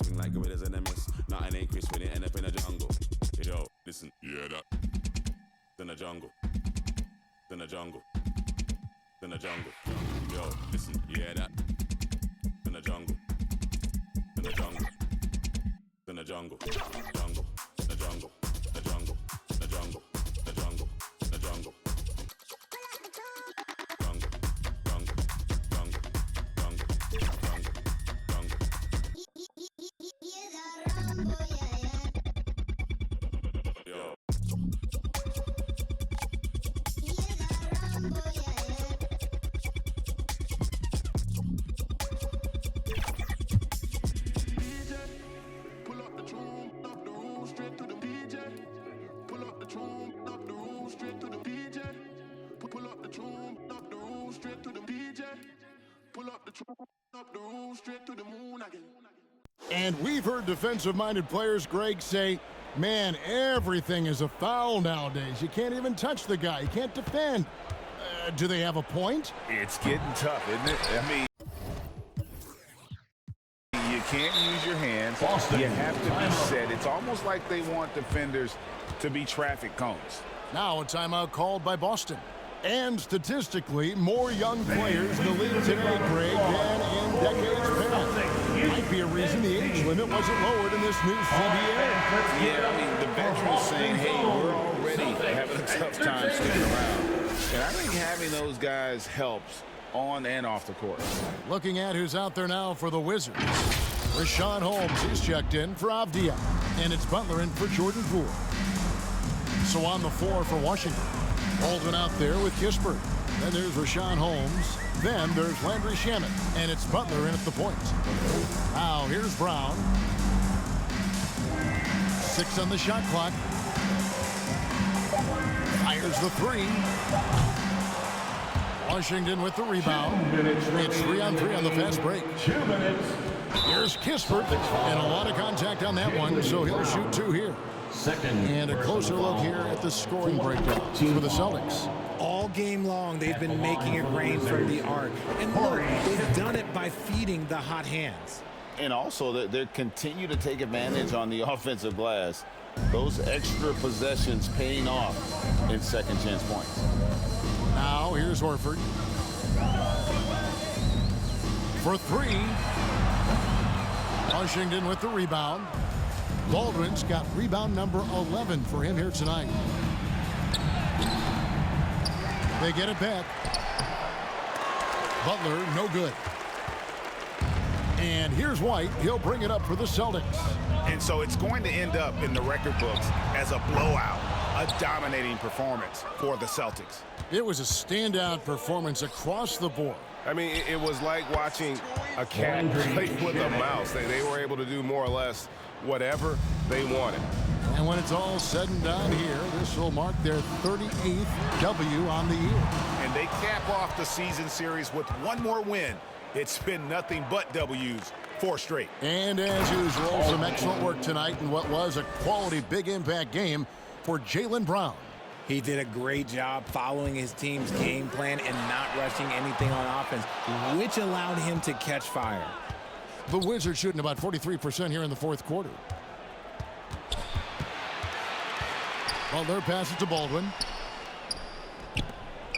Swing like gorillas in a mist. Nothing ain't crisp when it end up in the jungle. Yo, listen, you hear that? In the jungle. In the jungle. In the jungle. Yo, listen, you hear that? In the jungle. In the jungle. In the jungle. Jungle. The jungle. The jungle. The jungle. The jungle. The jungle. Jungle. Jungle. Jungle. Jungle. Jungle. Yo. Pull up the tune, up the room, straight to the DJ. Pull up the tune, up the room, straight to the DJ. Pull up the tune, up the room, straight to the DJ. Pull up the tune, up the room, straight to the moon again. And we've heard defensive-minded players, Greg, say, man, everything is a foul nowadays. You can't even touch the guy. You can't defend. Do they have a point? It's getting tough, isn't it? I mean, you can't use your hands. Boston. You have to be set. It's almost like they want defenders to be traffic cones. Now a timeout called by Boston. And statistically, more young players in the league today, Greg, than in decades past. Might be a reason the age limit wasn't lowered in this new CBA. Yeah, I mean, the veterans saying, hey, we're already having a tough time sticking around. And I think having those guys helps on and off the court. Looking at who's out there now for the Wizards. Richaun Holmes, he's checked in for Avdia. And it's Butler in for Jordan Poole. So on the floor for Washington, Baldwin out there with Kispert. Then there's Richaun Holmes. Then there's Landry Shamet. And it's Butler in at the point. Now here's Brown. 6 on the shot clock. Fires the 3. Washington with the rebound. It's 3-on-3 on the fast break. 2 minutes. Here's Kispert, and a lot of contact on that one, so he'll shoot 2 here. And a closer look here at the scoring breakdown for the Celtics. All game long, they've been making it rain from the arc. And look, they've done it by feeding the hot hands. And also, they continue to take advantage on the offensive glass. Those extra possessions paying off in second chance points. Now, here's Horford. For 3. Washington with the rebound. Baldwin's got rebound number 11 for him here tonight. They get it back. Butler, no good. And here's White. He'll bring it up for the Celtics. And so it's going to end up in the record books as a blowout, a dominating performance for the Celtics. It was a standout performance across the board. I mean, it was like watching a cat play with a mouse. They were able to do more or less whatever they wanted. And when it's all said and done here, this will mark their 38th W on the year. And they cap off the season series with one more win. It's been nothing but W's, 4 straight. And as usual, some excellent work tonight in what was a quality big impact game for Jaylen Brown. He did a great job following his team's game plan and not rushing anything on offense, which allowed him to catch fire. The Wizards shooting about 43% here in the fourth quarter. Butler passes to Baldwin.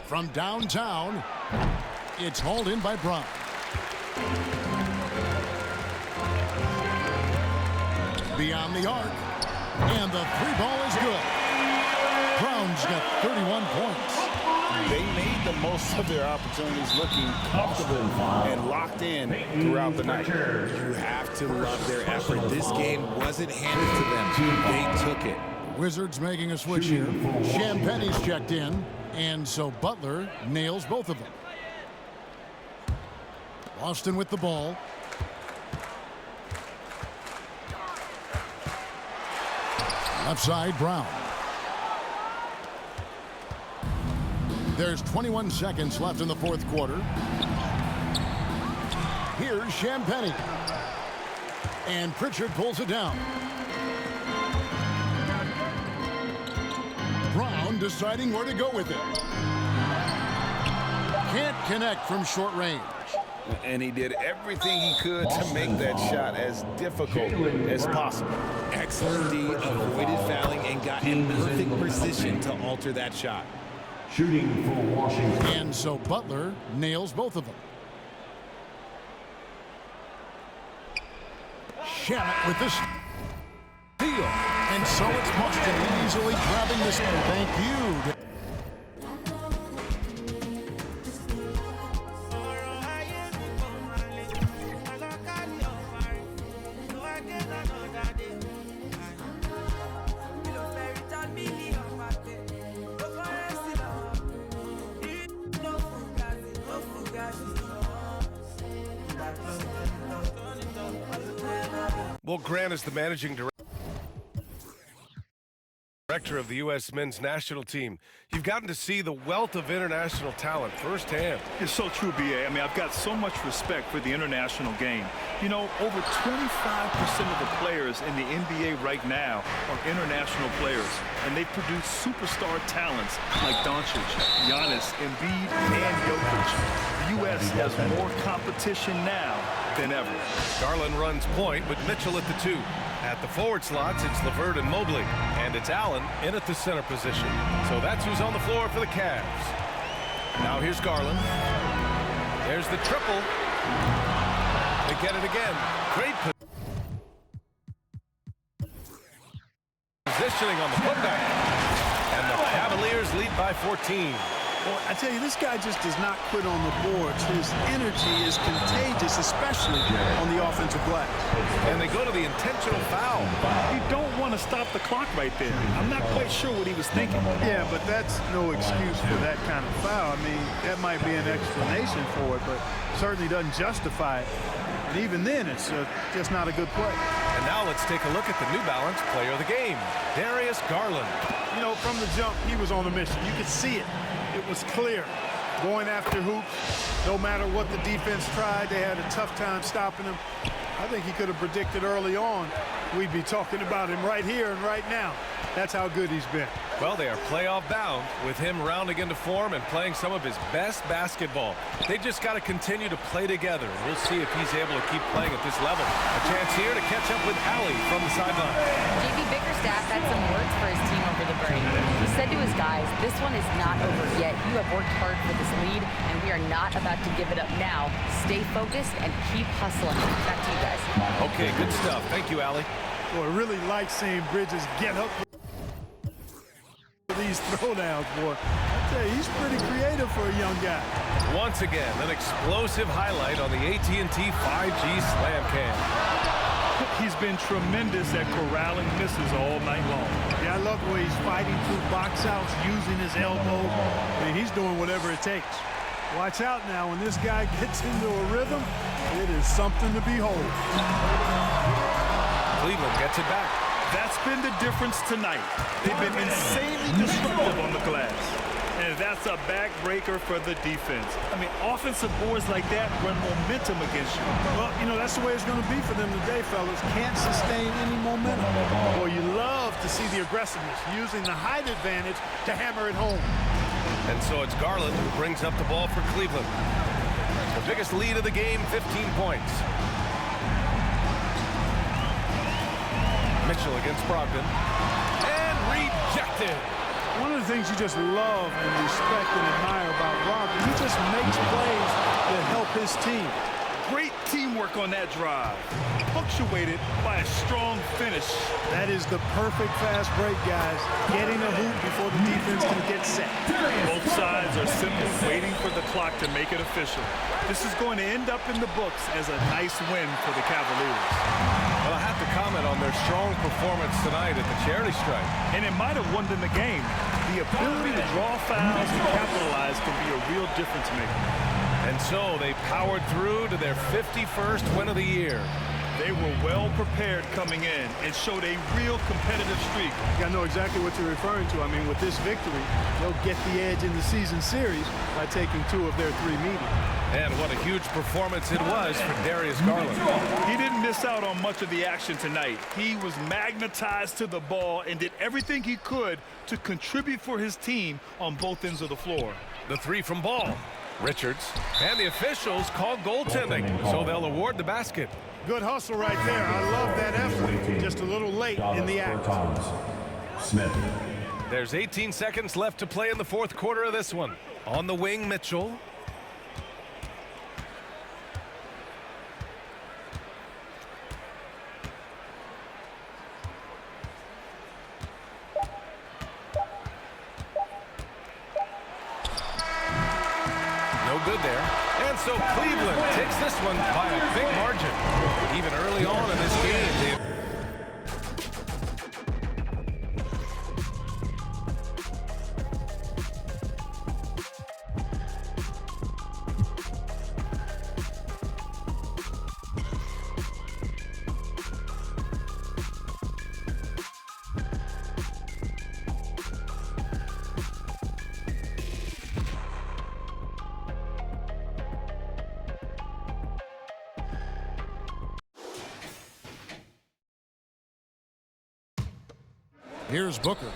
From downtown, it's hauled in by Brown. Beyond the arc, and the 3 ball is good. Brown's got 31 points. They made the most of their opportunities, looking comfortable and locked in throughout the night. You have to love their effort. This game wasn't handed to them. They took it. Wizards making a switch here. Champagne's checked in, and so Butler nails both of them. Boston with the ball. Left side, Brown. There's 21 seconds left in the fourth quarter. Here's Champagnie. And Pritchard pulls it down. Brown deciding where to go with it. Can't connect from short range. And he did everything he could to make that shot as difficult as possible. Excellent D, avoided fouling and got in perfect position to alter that shot. Shooting for Washington. And so Butler nails both of them. Shamet with this steal. And so it's Boston easily grabbing this. Thank you. Well, Grant is the managing director of the U.S. men's national team. You've gotten to see the wealth of international talent firsthand. It's so true, B.A. I mean, I've got so much respect for the international game. You know, over 25% of the players in the NBA right now are international players, and they produce superstar talents like Doncic, Giannis, Embiid, and Jokic. The U.S. has more competition now than ever. Garland runs point with Mitchell at the 2. At the forward slots, it's LeVert and Mobley. And it's Allen in at the center position. So that's who's on the floor for the Cavs. Now here's Garland. There's the triple. They get it again. Great positioning on the putback. And the Cavaliers lead by 14. Well, I tell you, this guy just does not quit on the boards. His energy is contagious, especially on the offensive glass. And they go to the intentional foul. You don't want to stop the clock right there. I'm not quite sure what he was thinking. Yeah, but that's no excuse for that kind of foul. I mean, that might be an explanation for it, but certainly doesn't justify it. And even then, it's just not a good play. And now let's take a look at the New Balance player of the game, Darius Garland. You know, from the jump, he was on a mission. You could see it. It was clear. Going after hoops, no matter what the defense tried, they had a tough time stopping him. I think he could have predicted early on we'd be talking about him right here and right now. That's how good he's been. Well, they are playoff bound with him rounding into form and playing some of his best basketball. They just got to continue to play together. We'll see if he's able to keep playing at this level. A chance here to catch up with Allie from the sideline. JB Bickerstaff had some words for his team over the break. He said to his guys, this one is not over yet. You have worked hard for this lead, and we are not about to give it up now. Stay focused and keep hustling. Back to you guys. Okay, good stuff. Thank you, Allie. Boy, I really like seeing Bridges get up these throwdowns, boy. I tell you, he's pretty creative for a young guy. Once again, an explosive highlight on the AT&T 5G Slam Cam. He's been tremendous at corralling misses all night long. Yeah, I love the way he's fighting through box outs, using his elbows. I mean, he's doing whatever it takes. Watch out now. When this guy gets into a rhythm, it is something to behold. Cleveland gets it back. That's been the difference tonight. They've been insanely disruptive on the glass. And that's a backbreaker for the defense. I mean, offensive boards like that run momentum against you. Well, you know, that's the way it's going to be for them today, fellas. Can't sustain any momentum. Boy, you love to see the aggressiveness, using the height advantage to hammer it home. And so it's Garland who brings up the ball for Cleveland. The biggest lead of the game, 15 points. Mitchell against Brogdon. And rejected. One of the things you just love and respect and admire about Brogdon, he just makes plays that help his team. Great teamwork on that drive, punctuated by a strong finish. That is the perfect fast break, guys. Getting a hoop before the defense can get set. Both sides are simply waiting for the clock to make it official. This is going to end up in the books as a nice win for the Cavaliers. Well, I have to comment on their strong performance tonight at the charity strike. And it might have won them the game. The ability to draw fouls and capitalize can be a real difference maker. And so they powered through to their 51st win of the year. They were well prepared coming in and showed a real competitive streak. I know exactly what you're referring to. I mean, with this victory, they'll get the edge in the season series by taking 2 of their 3 meetings. And what a huge performance it was for Darius Garland. He didn't miss out on much of the action tonight. He was magnetized to the ball and did everything he could to contribute for his team on both ends of the floor. The 3 from Ball. Richards. And the officials called goaltending, so they'll award the basket. Good hustle right there. I love that effort. Just a little late in the act. Smith. There's 18 seconds left to play in the 4th quarter of this one. On the wing, Mitchell. No good there. And so Cleveland takes this one by a big margin. Even early on in this game, Here's Booker.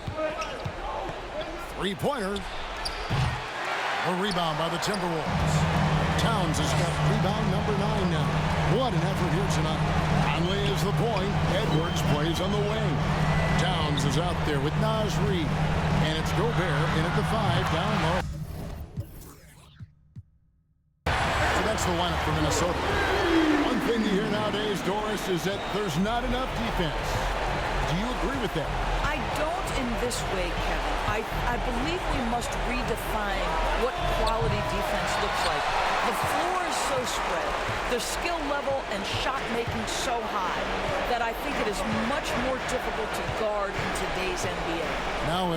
3-pointer. A rebound by the Timberwolves. Towns has got rebound number 9 now. What an effort here tonight. Conley is the point. Edwards plays on the wing. Towns is out there with Naz Reid. And it's Gobert in at the 5 down low. So that's the lineup for Minnesota. One thing you hear nowadays, Doris, is that there's not enough defense. Do you agree with that? I don't in this way, Kevin. I believe we must redefine what quality defense looks like. The floor is so spread, the skill level and shot making so high that I think it is much more difficult to guard in today's NBA. Now,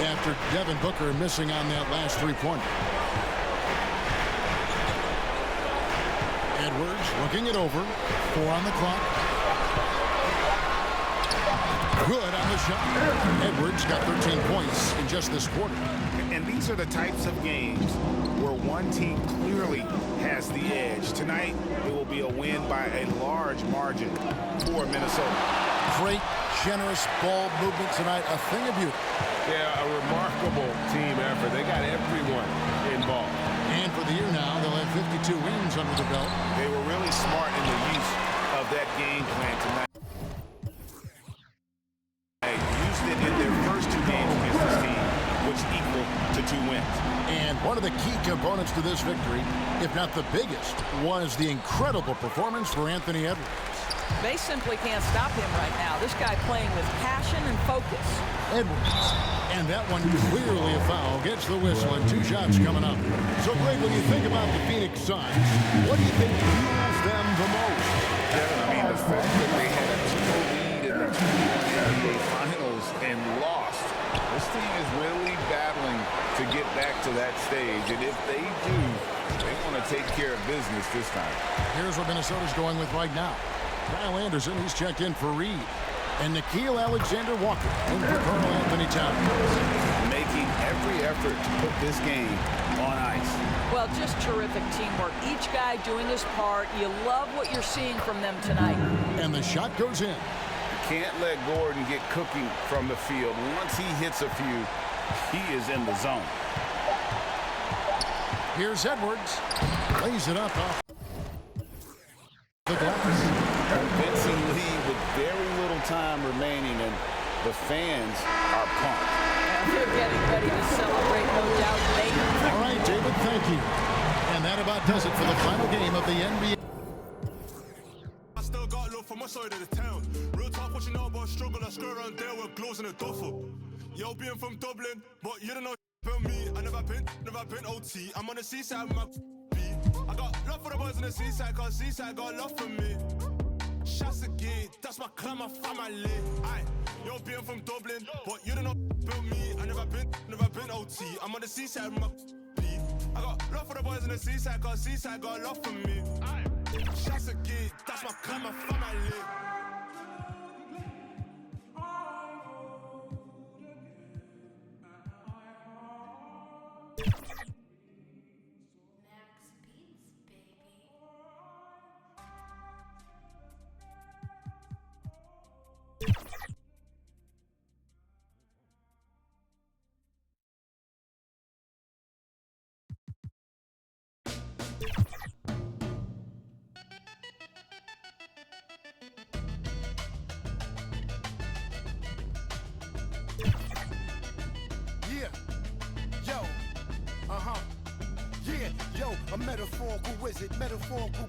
after Devin Booker missing on that last three-pointer. Edwards looking it over. 4 on the clock. Good on the shot. Edwards got 13 points in just this quarter. And these are the types of games where one team clearly has the edge. Tonight, it will be a win by a large margin for Minnesota. Great, generous ball movement tonight. A thing of beauty. Yeah, a remarkable team effort. They got everyone involved. And for the year now, they'll have 52 wins under the belt. They were really smart in the use of that game plan tonight. They used it in their first 2 games against this team, which equal to 2 wins. And one of the key components to this victory, if not the biggest, was the incredible performance for Anthony Edwards. They simply can't stop him right now. This guy playing with passion and focus. Edwards. And that one clearly a foul. Gets the whistle and 2 shots coming up. So, Greg, when you think about the Phoenix Suns, what do you think fuels them the most? Kevin, I mean, the fact that they had a 2 lead in the NBA Finals and lost. This team is really battling to get back to that stage. And if they do, they want to take care of business this time. Here's what Minnesota's going with right now. Kyle Anderson, he's checked in for Reed. And Nickeil Alexander-Walker in for Karl-Anthony Towns. Making every effort to put this game on ice. Well, just terrific teamwork. Each guy doing his part. You love what you're seeing from them tonight. And the shot goes in. You can't let Gordon get cooking from the field. Once he hits a few, he is in the zone. Here's Edwards. Lays it up off the glass. Convincing lead with very little time remaining, and the fans are pumped. They're getting ready to celebrate, no doubt, later. All right, David, thank you. And that about does it for the final game of the NBA. I still got love for my side of the town. Real talk, what you know about struggle, I screw around there with glows in a duffel. Yo, being from Dublin, but you don't know about me. I never been OT. I'm on the seaside with my I got love for the boys on the seaside, cause seaside got love for me. Shots again, that's my clan, my family. Aye, yo, being from Dublin, but you don't know about me. I never been OT. I'm on the seaside with my I got love for the boys on the seaside, cause seaside got love for me. Aye, shots again, that's my clan, my family. A metaphorical wizard, metaphorical.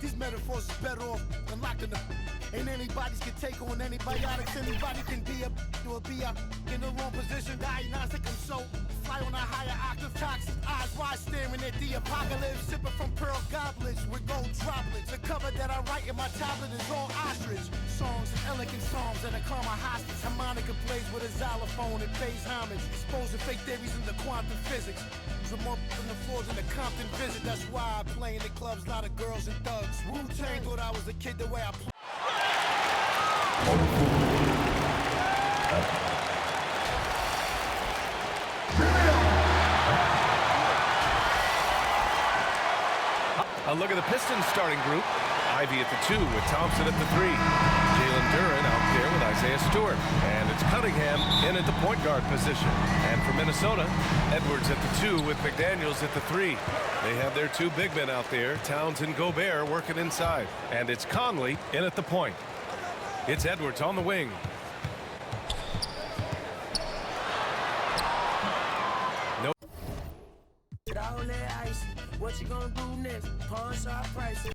These metaphors is better off than locking them. Ain't anybody's can take on antibiotics. Anybody can be a or be a in the wrong position. Diagnostic, I'm so fly on a higher octave. Toxic eyes wide staring at the apocalypse. Sipping from pearl goblets with gold droplets. The cover that I write in my tablet is all ostrich. Songs and elegant songs that I call my hostage. Harmonica plays with a xylophone and pays homage. Exposing fake theories into quantum physics. More on the floors in the Compton visit. That's why I play in the clubs, a lot of girls and thugs. Wu-Tang thought I was a kid the way I play. A look at the Pistons starting group. Ivy at the 2 with Thompson at the 3. Jalen Duren out there with Isaiah Stewart. And it's Cunningham in at the point guard position. And for Minnesota, Edwards at the 2 with McDaniels at the 3. They have their 2 big men out there, Towns and Gobert, working inside. And it's Conley in at the point. It's Edwards on the wing. All that ice, what you gonna do next? Pawn shop prices.